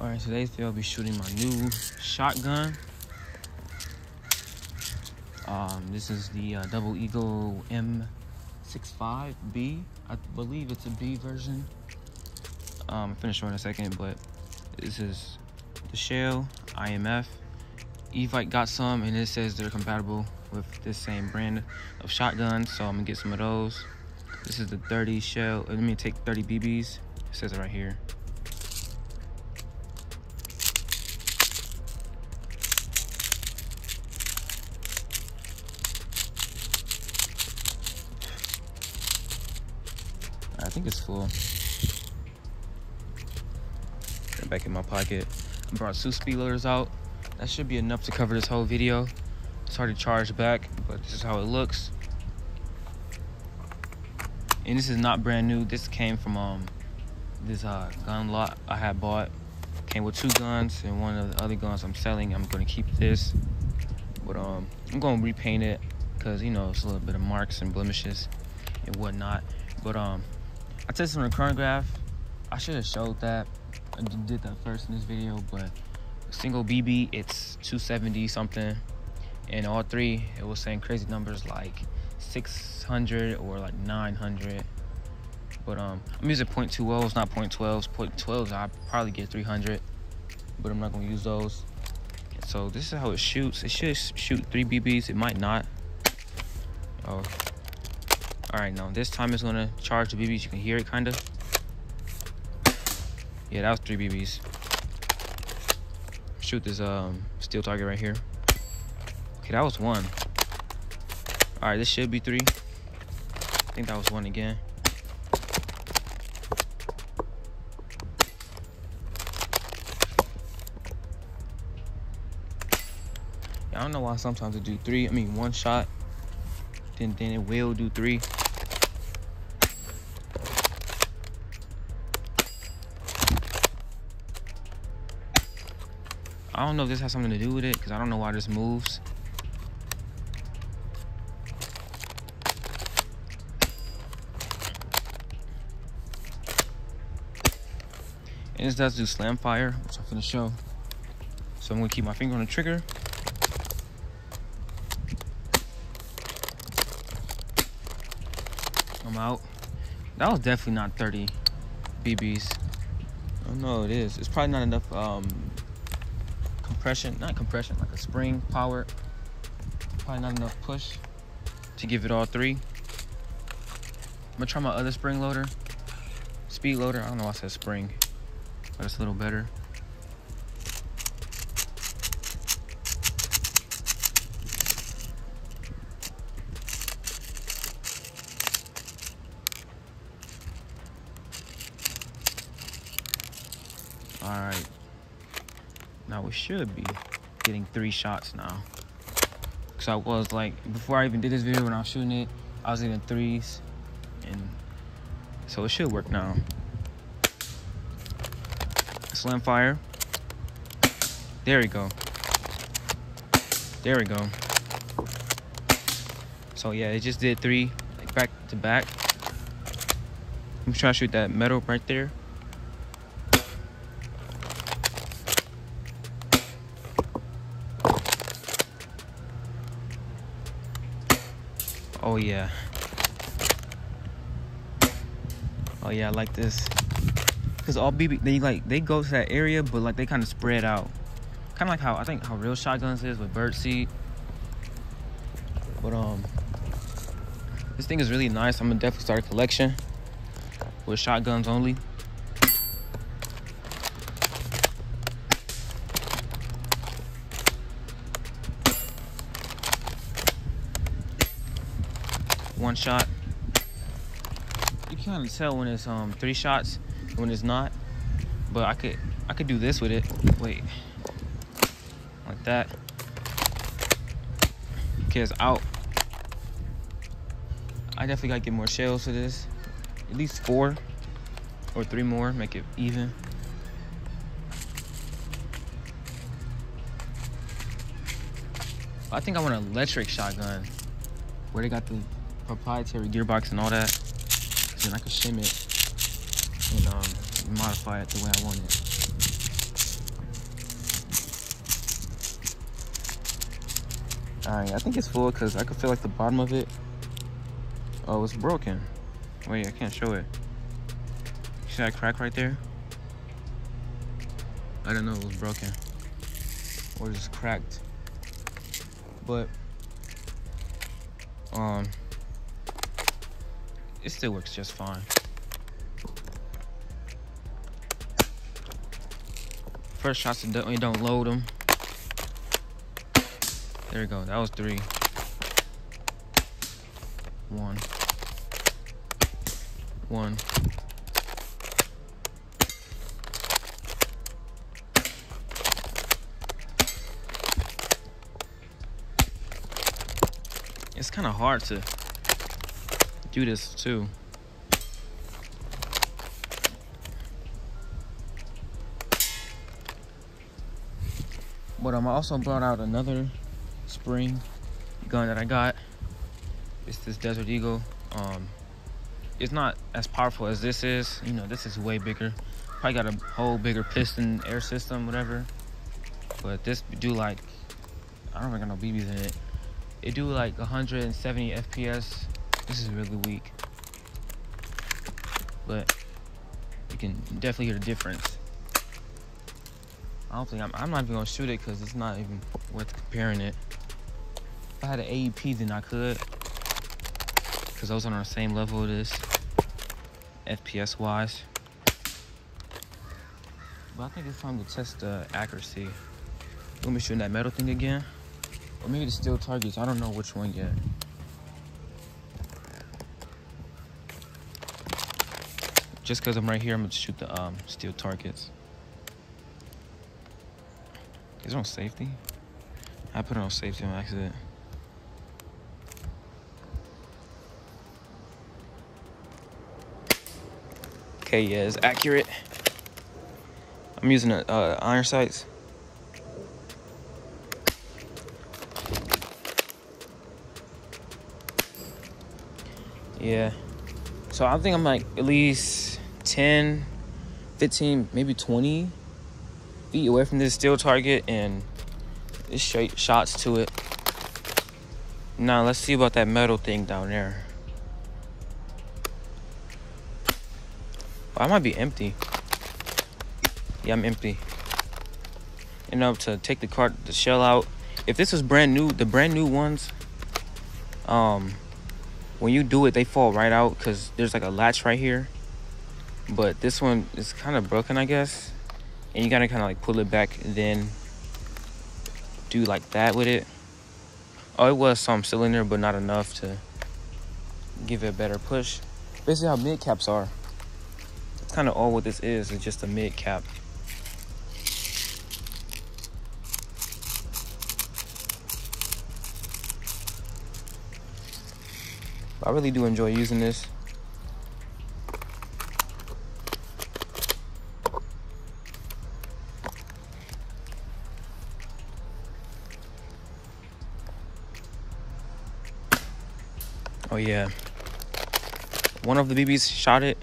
Alright, today's video I'll be shooting my new shotgun. This is the Double Eagle M56B. I believe it's a B version. I'm finished showing in a second, but this is the shell, IMF. Evite got some, and it says they're compatible with this same brand of shotguns, so I'm gonna get some of those. This is the 30 shell. Let me take 30 BBs. It says it right here. I think it's full. Get back in my pocket. I brought 2 speed loaders out. That should be enough to cover this whole video. It's hard to charge back, but this is how it looks. And this is not brand new. This came from this gun lot I had bought. Came with 2 guns, and one of the other guns I'm selling. I'm gonna keep this, but I'm gonna repaint it because you know it's a little bit of marks and blemishes and whatnot. But I tested on the chronograph. I should have showed that. I did that first in this video, but single BB, it's 270 something. And all 3, it was saying crazy numbers like 600 or like 900. But I'm using .20s, not .12s. .12s, I'll probably get 300, but I'm not gonna use those. So this is how it shoots. It should shoot 3 BBs. It might not. Oh. All right, now this time it's gonna charge the BBs. You can hear it kind of. Yeah, that was 3 BBs. Shoot this steel target right here. Okay, that was 1. All right, this should be 3. I think that was 1 again. Yeah, I don't know why sometimes it do 3. I mean 1 shot. Then it will do 3. I don't know if this has something to do with it, because I don't know why this moves. And this does do slam fire, which I'm gonna show. So I'm gonna keep my finger on the trigger. I'm out. That was definitely not 30 BBs. I don't know, it is. It's probably not enough not compression, like a spring power. Probably not enough push to give it all 3. I'm gonna try my other spring loader, speed loader. I don't know why I said spring, but it's a little better. All right. Now we should be getting 3 shots now. Cause I was like, before I even did this video, when I was shooting it, I was getting 3s, and so it should work now. Slam fire. There we go. There we go. So yeah, it just did 3 like back to back. I'm trying to shoot that metal right there. Oh yeah. Oh yeah, I like this. Cause all BB, they go to that area, but like they kind of spread out. Kind of like how I think how real shotguns is with birdseed. But this thing is really nice. I'm gonna definitely start a collection with shotguns only. One shot. You can kind of tell when it's 3 shots and when it's not. But I could do this with it. Wait. Like that. Okay, it's out. I definitely gotta get more shells for this. At least 4 or 3 more, make it even. I think I want an electric shotgun where they got the proprietary gearbox and all that. Then I can shim it and modify it the way I want it. Alright, I think it's full because I could feel like the bottom of it. Oh, it's broken. Wait, I can't show it. See that crack right there? I didn't know it was broken. Or just cracked. But it still works just fine. First shots, you don't load them. There we go. That was 3. 1. 1. It's kind of hard to do this too. But I also brought out another spring gun that I got. It's this Desert Eagle. It's not as powerful as this is. You know, this is way bigger. Probably got a whole bigger piston air system, whatever. But this do like, I don't think got no BBs in it. It do like 170 FPS. This is really weak, but you can definitely hear the difference. I don't think I'm not even gonna shoot it because it's not even worth comparing it. If I had an AEP, then I could, because those are on the same level of this, FPS wise. But I think it's time to test the accuracy. Let me shoot that metal thing again. Or maybe the steel targets. I don't know which one yet. Just because I'm right here, I'm going to shoot the steel targets. Is it on safety? I put it on safety on accident. Okay, yeah, it's accurate. I'm using iron sights. Yeah, so I think I'm like at least 10, 15, maybe 20 feet away from this steel target, and it's straight shots to it. Now let's see about that metal thing down there. Oh, I might be empty. Yeah, I'm empty. Enough to take the shell out. If this was brand new, the brand new ones, when you do it, they fall right out because there's like a latch right here. But this one is kind of broken, I guess. And you gotta kind of like pull it back and then do like that with it. Oh, it was some still in there, but not enough to give it a better push. Basically how mid caps are. That's kind of all what this is. It's just a mid cap. I really do enjoy using this. Oh yeah. One of the BBs shot it.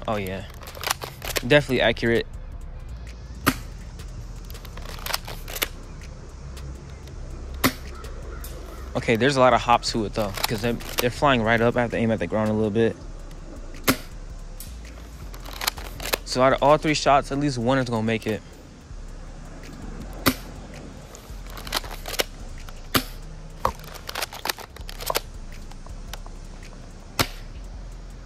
Oh yeah. Definitely accurate. Okay, there's a lot of hop to it though, because they're flying right up. I have to aim at the ground a little bit. So out of all 3 shots, at least one is gonna make it.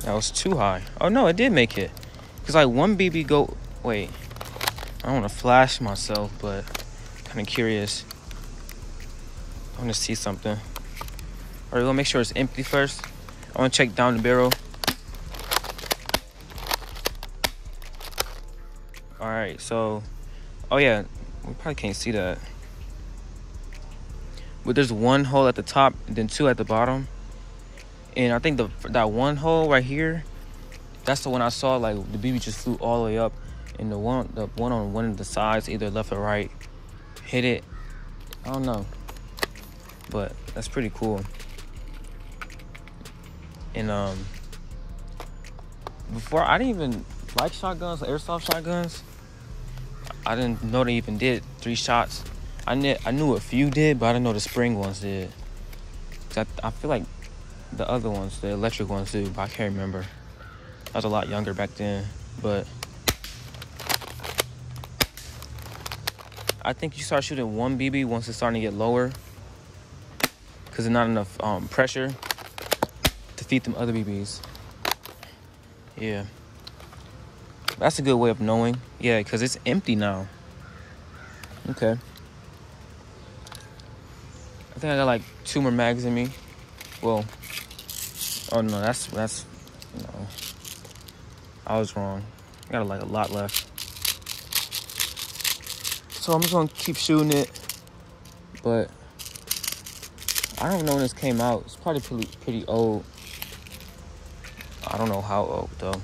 That was too high. Oh no, it did make it. Cause like one BB go. Wait, I don't want to flash myself, but kind of curious. I want to see something. All right, we're gonna make sure it's empty first. I want to check down the barrel. All right, so, oh yeah, we probably can't see that. But there's one hole at the top, and then 2 at the bottom. And I think that one hole right here, that's the one I saw. Like the BB just flew all the way up, and the one on one of the sides, either left or right, hit it. I don't know, but that's pretty cool. And before I didn't even like shotguns, airsoft shotguns. I didn't know they even did 3 shots. I knew a few did, but I didn't know the spring ones did. 'Cause I feel like the other ones, the electric ones do, but I can't remember. I was a lot younger back then, but I think you start shooting 1 BB once it's starting to get lower, because there's not enough pressure to feed them other BBs. Yeah. That's a good way of knowing. Yeah, because it's empty now. Okay. I think I got like 2 more mags in me. Well, oh no, that's no. I was wrong. I got like a lot left. So I'm just gonna keep shooting it. But I don't know when this came out. It's probably pretty old. I don't know how old though.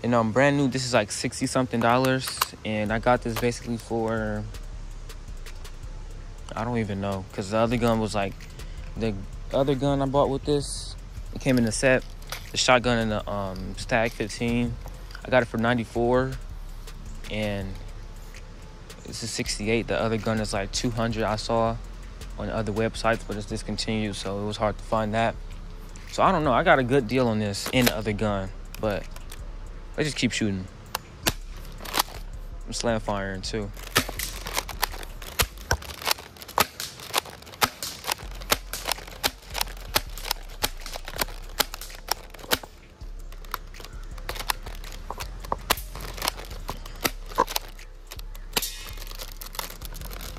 And brand new, this is like $60-something, and I got this basically for, I don't even know, because the other gun was like, the other gun I bought with this, it came in the set, the shotgun and the Stag 15. I got it for $94, and this is $68. The other gun is like $200. I saw on other websites, but it's discontinued, so it was hard to find that. So I don't know. I got a good deal on this and the other gun, but I just keep shooting. I'm slam firing too.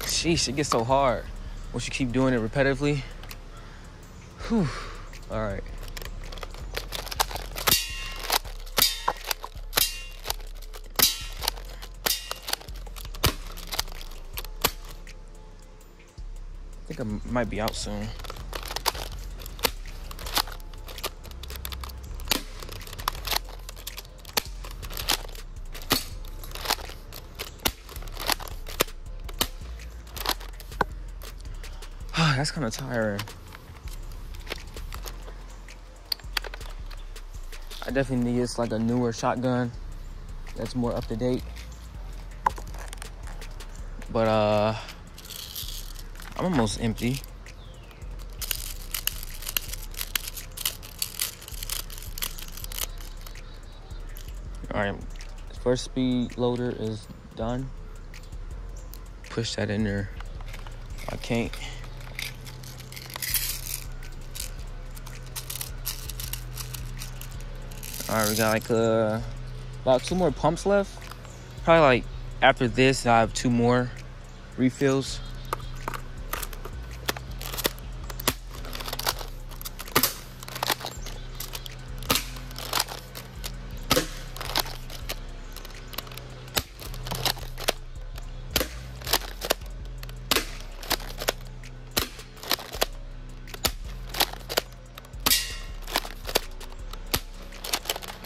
Sheesh, it gets so hard once you keep doing it repetitively. Whew. All right. I think I might be out soon. That's kind of tiring. I definitely need like a newer shotgun that's more up to date. But I'm almost empty. All right, first speed loader is done. Push that in there. I can't. All right, we got like about 2 more pumps left. Probably like after this, I have 2 more refills.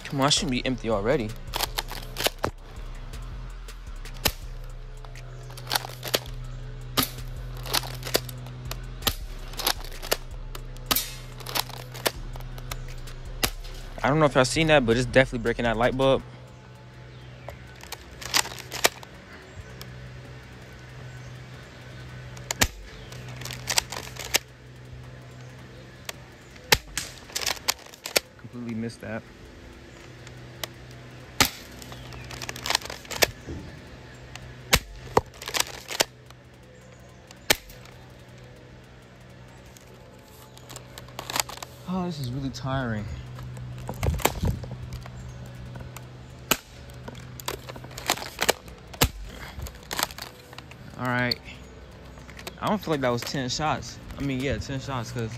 Come on, I shouldn't be empty already. I don't know if y'all seen that, but it's definitely breaking that light bulb. Completely missed that. Oh, this is really tiring. All right. I don't feel like that was 10 shots. I mean, yeah, 10 shots, because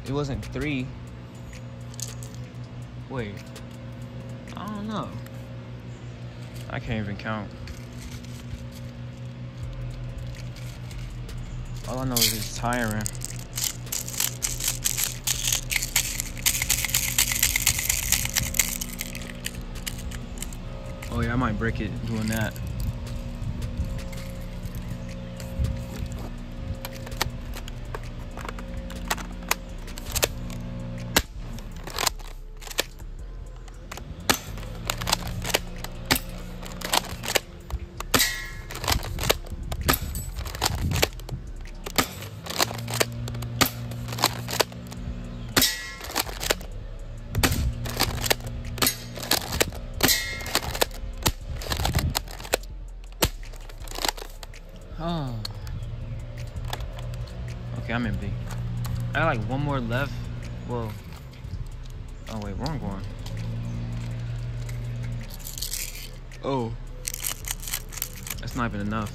it wasn't 3. Wait. I don't know. I can't even count. All I know is it's tiring. Oh yeah, I might break it doing that. Okay, I'm empty. I got like one more left. Well, oh wait, wrong one. Oh, that's not even enough.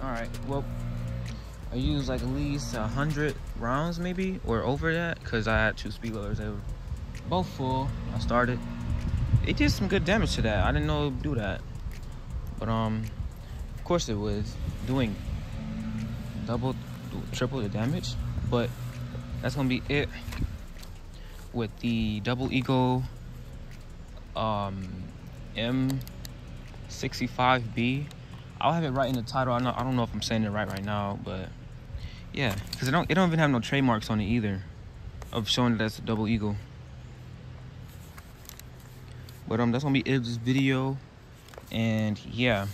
Alright, well, I used like at least 100 rounds maybe, or over that, because I had 2 speed loaders. They were both full. I started. It did some good damage to that. I didn't know it would do that. But of course it was doing double, triple the damage. But that's gonna be it with the Double Eagle M56B. I'll have it right in the title. I don't know if I'm saying it right now, but yeah, because it don't even have no trademarks on it either of showing that that's a Double Eagle. But that's gonna be it of this video, and yeah.